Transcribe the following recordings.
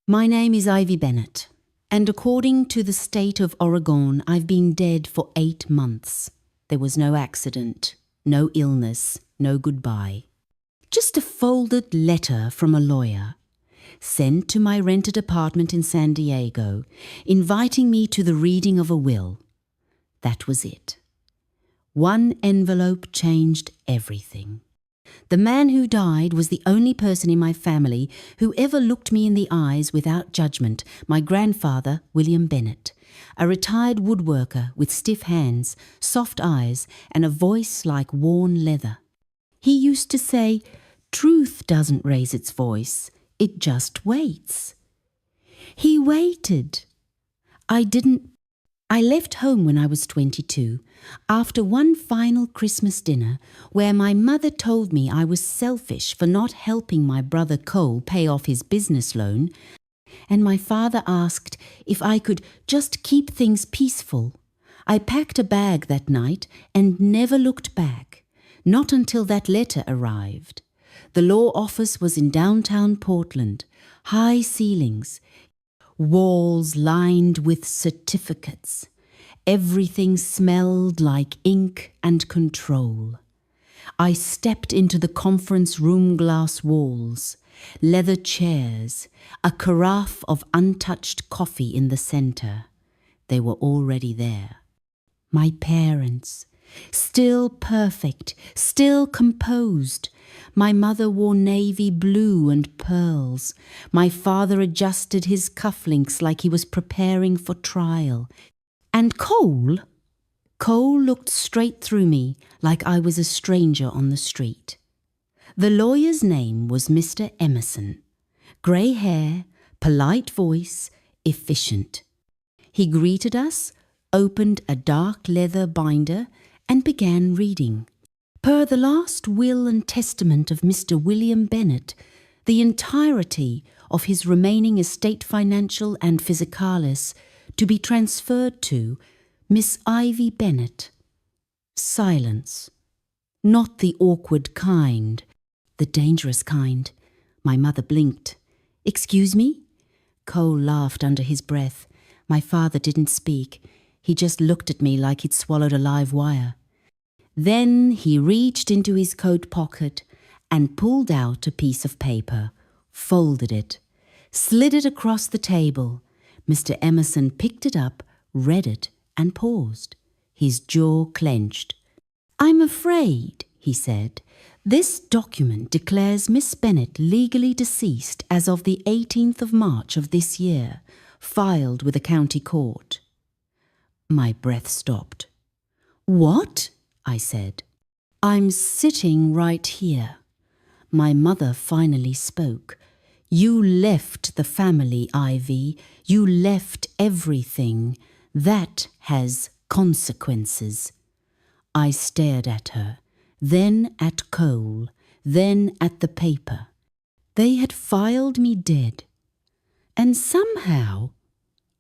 My name is Ivy Bennett, and according to the state of Oregon, I've been dead for 8 months. There was no accident, no illness, no goodbye. Just a folded letter from a lawyer, sent to my rented apartment in San Diego, inviting me to the reading of a will. That was it. One envelope changed everything. The man who died was the only person in my family who ever looked me in the eyes without judgment, my grandfather, William Bennett, a retired woodworker with stiff hands, soft eyes, and a voice like worn leather. He used to say, "Truth doesn't raise its voice, it just waits." He waited. I left home when I was 22, after one final Christmas dinner where my mother told me I was selfish for not helping my brother Cole pay off his business loan, and my father asked if I could just keep things peaceful. I packed a bag that night and never looked back, not until that letter arrived. The law office was in downtown Portland, high ceilings, walls lined with certificates. Everything smelled like ink and control. I stepped into the conference room glass walls, leather chairs, a carafe of untouched coffee in the center. They were already there. My parents, still perfect, still composed. My mother wore navy blue and pearls. My father adjusted his cufflinks like he was preparing for trial. And Cole looked straight through me like I was a stranger on the street. The lawyer's name was Mr. Emerson. Grey hair, polite voice, efficient. He greeted us, opened a dark leather binder, and began reading. Per the last will and testament of Mr. William Bennett, the entirety of his remaining estate financial and physicalis to be transferred to Miss Ivy Bennett. Silence. Not the awkward kind, the dangerous kind. My mother blinked. "Excuse me?" Cole laughed under his breath. My father didn't speak. He just looked at me like he'd swallowed a live wire. Then he reached into his coat pocket and pulled out a piece of paper, folded it, slid it across the table. Mr. Emerson picked it up, read it, and paused. His jaw clenched. "I'm afraid," he said, "this document declares Miss Bennett legally deceased as of the 18th of March of this year, filed with the county court." My breath stopped. "What?" I said. "I'm sitting right here." My mother finally spoke. "You left the family, Ivy. You left everything. That has consequences." I stared at her, then at Cole, then at the paper. They had filed me dead. And somehow,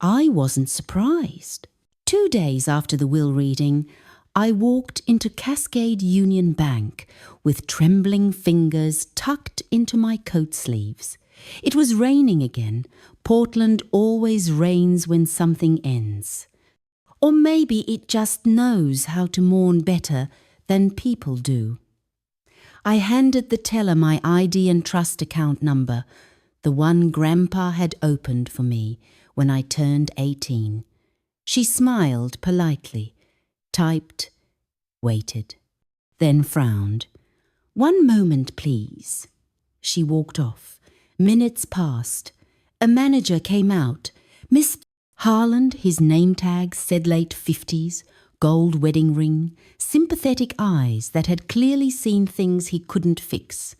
I wasn't surprised. 2 days after the will reading, I walked into Cascade Union Bank with trembling fingers tucked into my coat sleeves. It was raining again. Portland always rains when something ends. Or maybe it just knows how to mourn better than people do. I handed the teller my ID and trust account number, the one Grandpa had opened for me when I turned 18. She smiled politely, typed, waited, then frowned. "One moment, please." She walked off. Minutes passed. A manager came out. Miss Harland, his name tag said late 50s, gold wedding ring, sympathetic eyes that had clearly seen things he couldn't fix.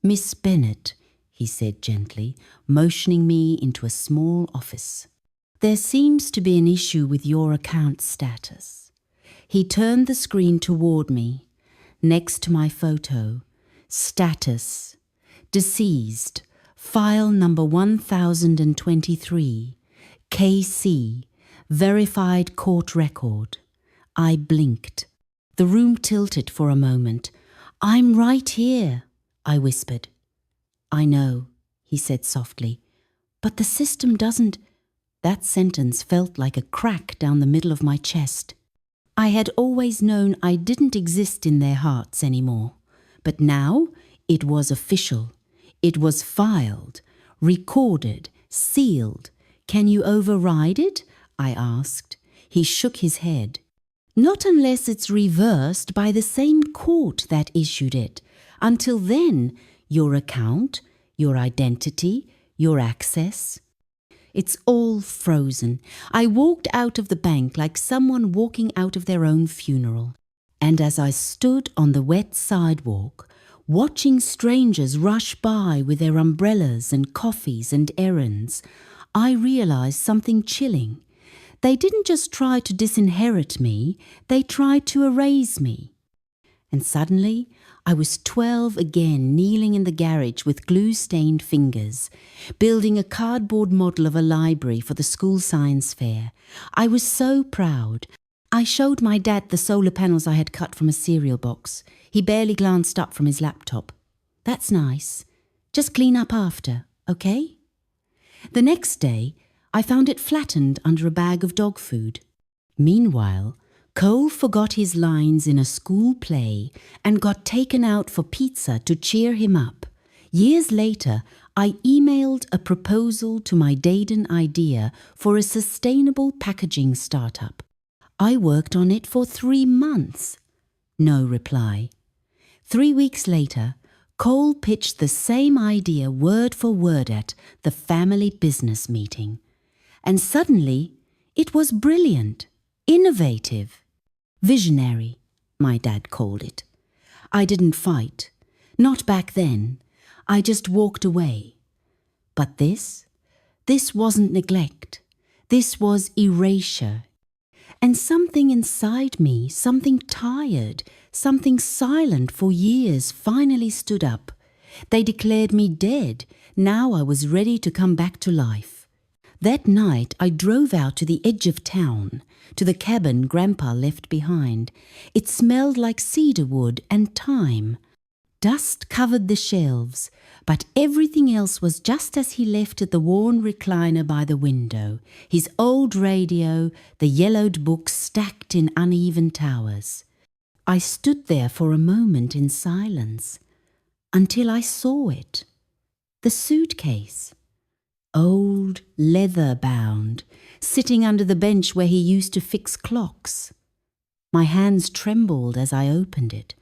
"Miss Bennett," he said gently, motioning me into a small office. "There seems to be an issue with your account status." He turned the screen toward me. Next to my photo, status, deceased, file number 1023, KC, verified court record. I blinked. The room tilted for a moment. "I'm right here," I whispered. "I know," he said softly, But the system doesn't. That sentence felt like a crack down the middle of my chest. I had always known I didn't exist in their hearts anymore. But now it was official. It was filed, recorded, sealed. Can you override it? I asked. He shook his head. Not unless it's reversed by the same court that issued it. Until then, your account, your identity, your access. It's all frozen. I walked out of the bank like someone walking out of their own funeral. And as I stood on the wet sidewalk, watching strangers rush by with their umbrellas and coffees and errands, I realized something chilling. They didn't just try to disinherit me, they tried to erase me. And suddenly, I was 12 again, kneeling in the garage with glue-stained fingers, building a cardboard model of a library for the school science fair. I was so proud. I showed my dad the solar panels I had cut from a cereal box. He barely glanced up from his laptop. That's nice. Just clean up after, okay? The next day, I found it flattened under a bag of dog food. Meanwhile, Cole forgot his lines in a school play and got taken out for pizza to cheer him up. Years later, I emailed a proposal to my Dayton idea for a sustainable packaging startup. I worked on it for 3 months. No reply. 3 weeks later, Cole pitched the same idea word for word at the family business meeting. And suddenly, it was brilliant, innovative, visionary, my dad called it. I didn't fight. Not back then. I just walked away. But this wasn't neglect. This was erasure. And something inside me, something tired, something silent for years, finally stood up. They declared me dead. Now I was ready to come back to life. That night I drove out to the edge of town, to the cabin Grandpa left behind. It smelled like cedar wood and thyme. Dust covered the shelves, but everything else was just as he left it, the worn recliner by the window, his old radio, the yellowed books stacked in uneven towers. I stood there for a moment in silence, until I saw it. The suitcase. Old, leather-bound, sitting under the bench where he used to fix clocks. My hands trembled as I opened it.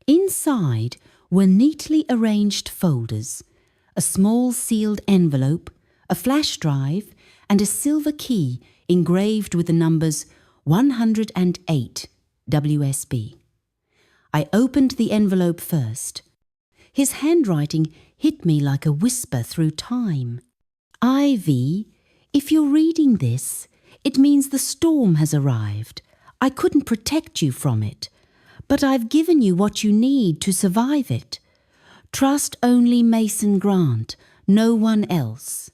Inside were neatly arranged folders, a small sealed envelope, a flash drive, and a silver key engraved with the numbers 108 WSB. I opened the envelope first. His handwriting hit me like a whisper through time. Ivy, if you're reading this, it means the storm has arrived. I couldn't protect you from it, but I've given you what you need to survive it. Trust only Mason Grant, no one else.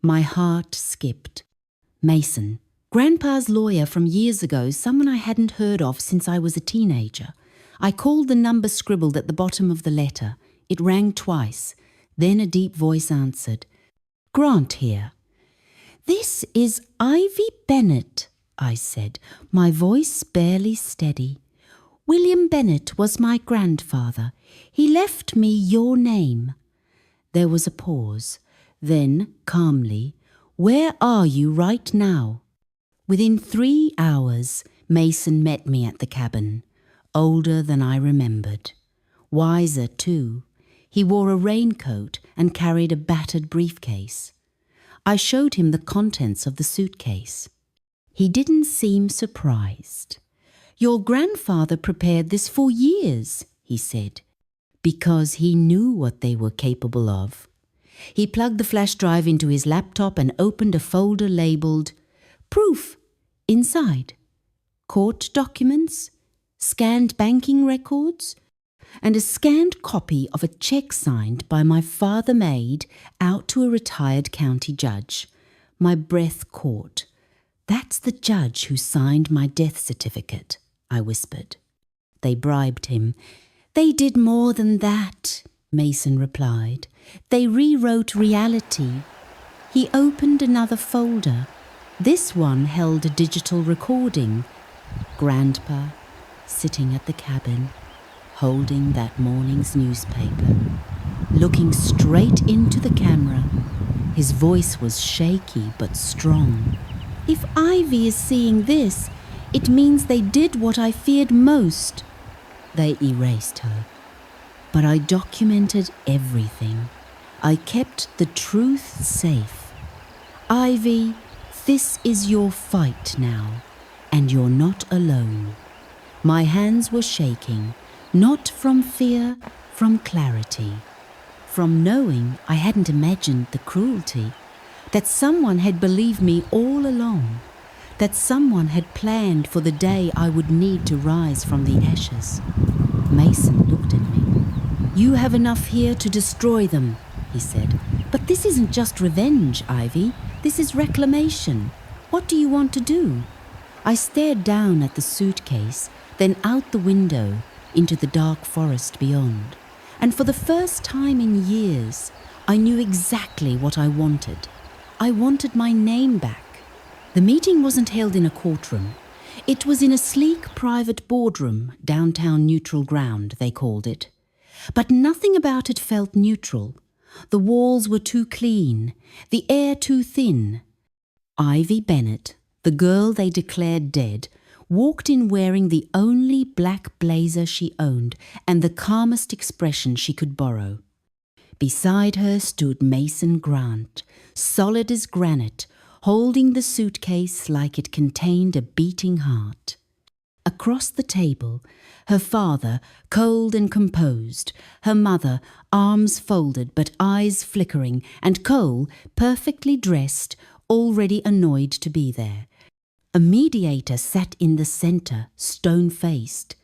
My heart skipped. Mason, Grandpa's lawyer from years ago, someone I hadn't heard of since I was a teenager. I called the number scribbled at the bottom of the letter. It rang twice. Then a deep voice answered. Grant here. This is Ivy Bennett, I said, my voice barely steady. William Bennett was my grandfather. He left me your name. There was a pause. Then, calmly, where are you right now? Within 3 hours, Mason met me at the cabin. Older than I remembered. Wiser, too. He wore a raincoat and carried a battered briefcase. I showed him the contents of the suitcase. He didn't seem surprised. Your grandfather prepared this for years, he said, because he knew what they were capable of. He plugged the flash drive into his laptop and opened a folder labeled Proof inside. Court documents, scanned banking records, and a scanned copy of a check signed by my father maid out to a retired county judge. My breath caught. That's the judge who signed my death certificate, I whispered. They bribed him. They did more than that, Mason replied. They rewrote reality. He opened another folder. This one held a digital recording. Grandpa, sitting at the cabin, holding that morning's newspaper, looking straight into the camera. His voice was shaky but strong. If Ivy is seeing this, it means they did what I feared most. They erased her. But I documented everything. I kept the truth safe. Ivy, this is your fight now, and you're not alone. My hands were shaking, not from fear, from clarity. From knowing I hadn't imagined the cruelty, that someone had believed me all along, that someone had planned for the day I would need to rise from the ashes. Mason looked at me. You have enough here to destroy them, he said. But this isn't just revenge, Ivy. This is reclamation. What do you want to do? I stared down at the suitcase, then out the window into the dark forest beyond. And for the first time in years, I knew exactly what I wanted. I wanted my name back. The meeting wasn't held in a courtroom. It was in a sleek private boardroom, downtown neutral ground, they called it. But nothing about it felt neutral. The walls were too clean, the air too thin. Ivy Bennett, the girl they declared dead, walked in wearing the only black blazer she owned and the calmest expression she could borrow. Beside her stood Mason Grant, solid as granite, holding the suitcase like it contained a beating heart. Across the table, her father, cold and composed, her mother, arms folded but eyes flickering, and Cole, perfectly dressed, already annoyed to be there. A mediator sat in the centre, stone-faced.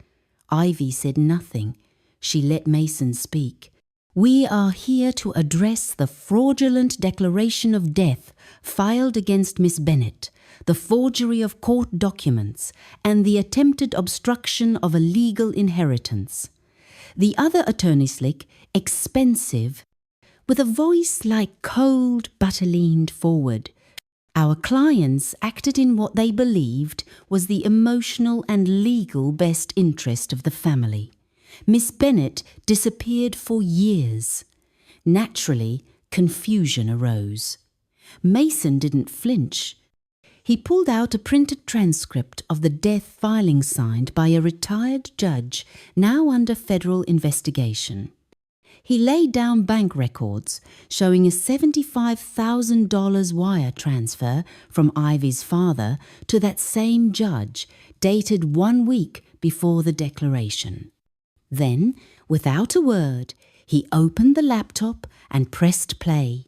Ivy said nothing. She let Mason speak. We are here to address the fraudulent declaration of death filed against Miss Bennett, the forgery of court documents, and the attempted obstruction of a legal inheritance. The other attorney slick, expensive, with a voice like cold butter leaned forward. Our clients acted in what they believed was the emotional and legal best interest of the family. Miss Bennett disappeared for years. Naturally, confusion arose. Mason didn't flinch. He pulled out a printed transcript of the death filing signed by a retired judge now under federal investigation. He laid down bank records showing a $75,000 wire transfer from Ivy's father to that same judge, dated 1 week before the declaration. Then, without a word, he opened the laptop and pressed play.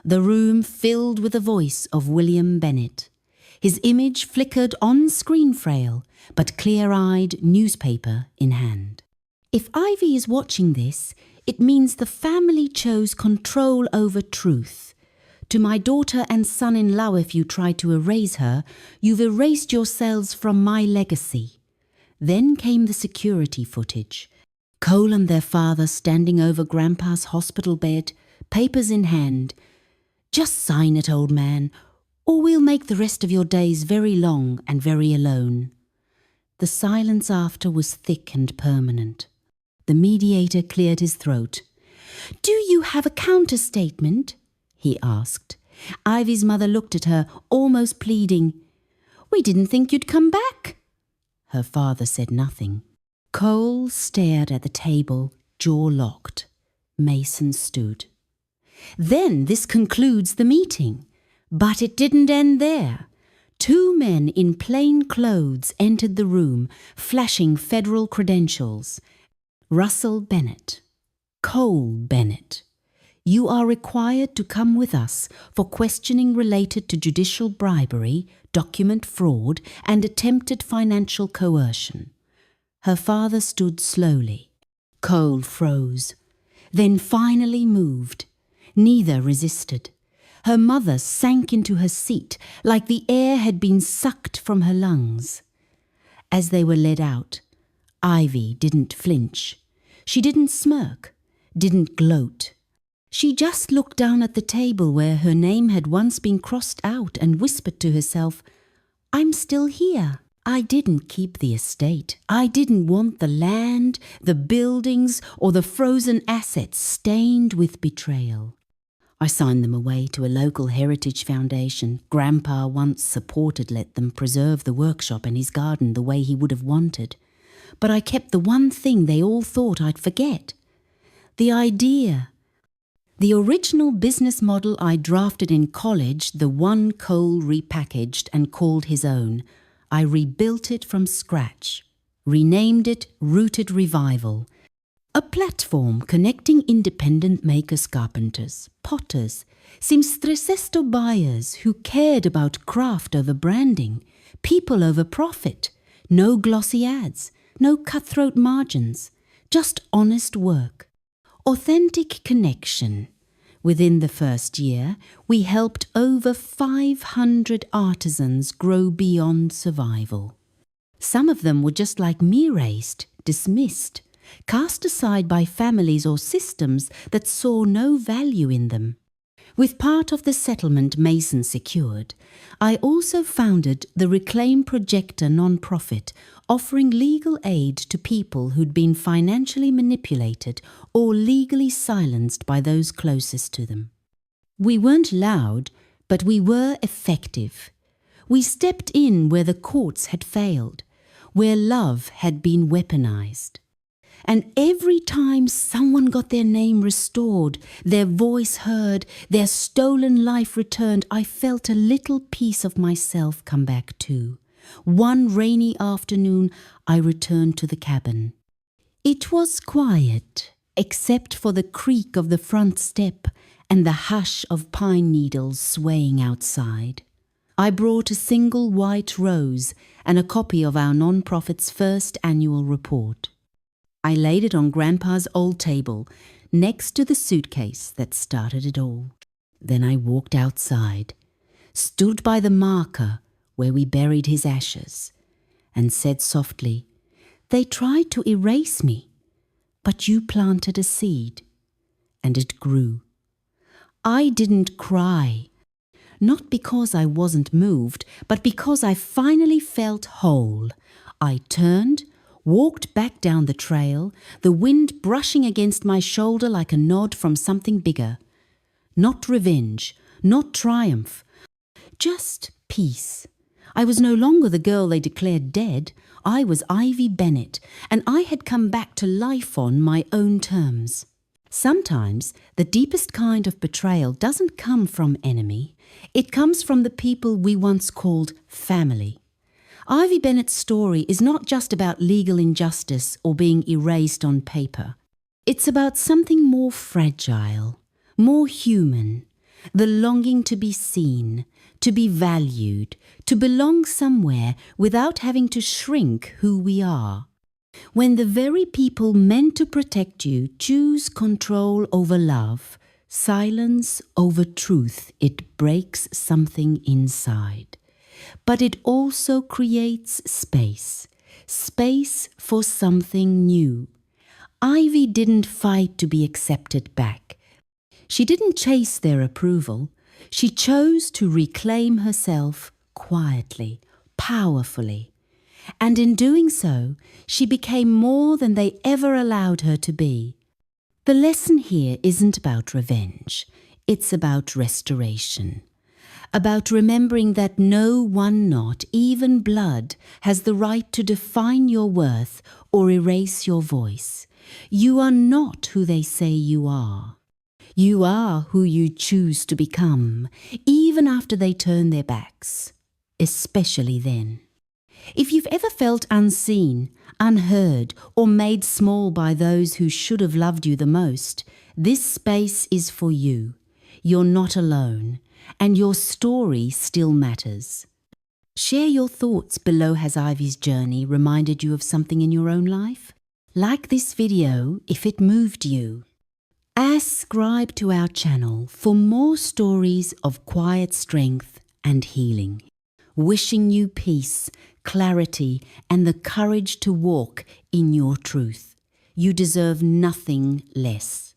The room filled with the voice of William Bennett. His image flickered on screen frail, but clear-eyed, newspaper in hand. If Ivy is watching this, it means the family chose control over truth. To my daughter and son-in-law, if you try to erase her, you've erased yourselves from my legacy. Then came the security footage. Cole and their father standing over Grandpa's hospital bed, papers in hand. Just sign it, old man, or we'll make the rest of your days very long and very alone. The silence after was thick and permanent. The mediator cleared his throat. Do you have a counter-statement? He asked. Ivy's mother looked at her, almost pleading. We didn't think you'd come back. Her father said nothing. Cole stared at the table, jaw locked. Mason stood. Then this concludes the meeting. But it didn't end there. 2 men in plain clothes entered the room, flashing federal credentials. Russell Bennett. Cole Bennett. You are required to come with us for questioning related to judicial bribery, document fraud, and attempted financial coercion. Her father stood slowly. Cole froze, then finally moved. Neither resisted. Her mother sank into her seat like the air had been sucked from her lungs. As they were led out, Ivy didn't flinch. She didn't smirk, didn't gloat. She just looked down at the table where her name had once been crossed out and whispered to herself, "I'm still here. I didn't keep the estate. I didn't want the land, the buildings, or the frozen assets stained with betrayal." I signed them away to a local heritage foundation. Grandpa once supported let them preserve the workshop and his garden the way he would have wanted. But I kept the one thing they all thought I'd forget. The idea. The original business model I drafted in college, the one Cole repackaged and called his own. I rebuilt it from scratch, renamed it Rooted Revival. A platform connecting independent makers, carpenters, potters, seamstresses buyers who cared about craft over branding, people over profit, no glossy ads, no cutthroat margins, just honest work. Authentic connection. Within the first year, we helped over 500 artisans grow beyond survival. Some of them were just like me, raised, dismissed, cast aside by families or systems that saw no value in them. With part of the settlement Mason secured, I also founded the Reclaim Projector nonprofit, offering legal aid to people who'd been financially manipulated or legally silenced by those closest to them. We weren't loud, but we were effective. We stepped in where the courts had failed, where love had been weaponized. And every time someone got their name restored, their voice heard, their stolen life returned, I felt a little piece of myself come back too. One rainy afternoon, I returned to the cabin. It was quiet, except for the creak of the front step and the hush of pine needles swaying outside. I brought a single white rose and a copy of our nonprofit's first annual report. I laid it on Grandpa's old table, next to the suitcase that started it all. Then I walked outside, stood by the marker where we buried his ashes, and said softly, "They tried to erase me, but you planted a seed, and it grew." I didn't cry, not because I wasn't moved, but because I finally felt whole. I turned, walked back down the trail, the wind brushing against my shoulder like a nod from something bigger. Not revenge, not triumph, just peace. I was no longer the girl they declared dead. I was Ivy Bennett, and I had come back to life on my own terms. Sometimes the deepest kind of betrayal doesn't come from enemy. It comes from the people we once called family. Ivy Bennett's story is not just about legal injustice or being erased on paper. It's about something more fragile, more human, the longing to be seen, to be valued, to belong somewhere without having to shrink who we are. When the very people meant to protect you choose control over love, silence over truth, it breaks something inside. But it also creates space, space for something new. Ivy didn't fight to be accepted back. She didn't chase their approval. She chose to reclaim herself quietly, powerfully. And in doing so, she became more than they ever allowed her to be. The lesson here isn't about revenge. It's about restoration. About remembering that no one knot, even blood, has the right to define your worth or erase your voice. You are not who they say you are. You are who you choose to become, even after they turn their backs, especially then. If you've ever felt unseen, unheard, or made small by those who should have loved you the most, this space is for you. You're not alone, and your story still matters. Share your thoughts below. Has Ivy's journey reminded you of something in your own life? Like this video if it moved you. Subscribe to our channel for more stories of quiet strength and healing. Wishing you peace, clarity, and the courage to walk in your truth. You deserve nothing less.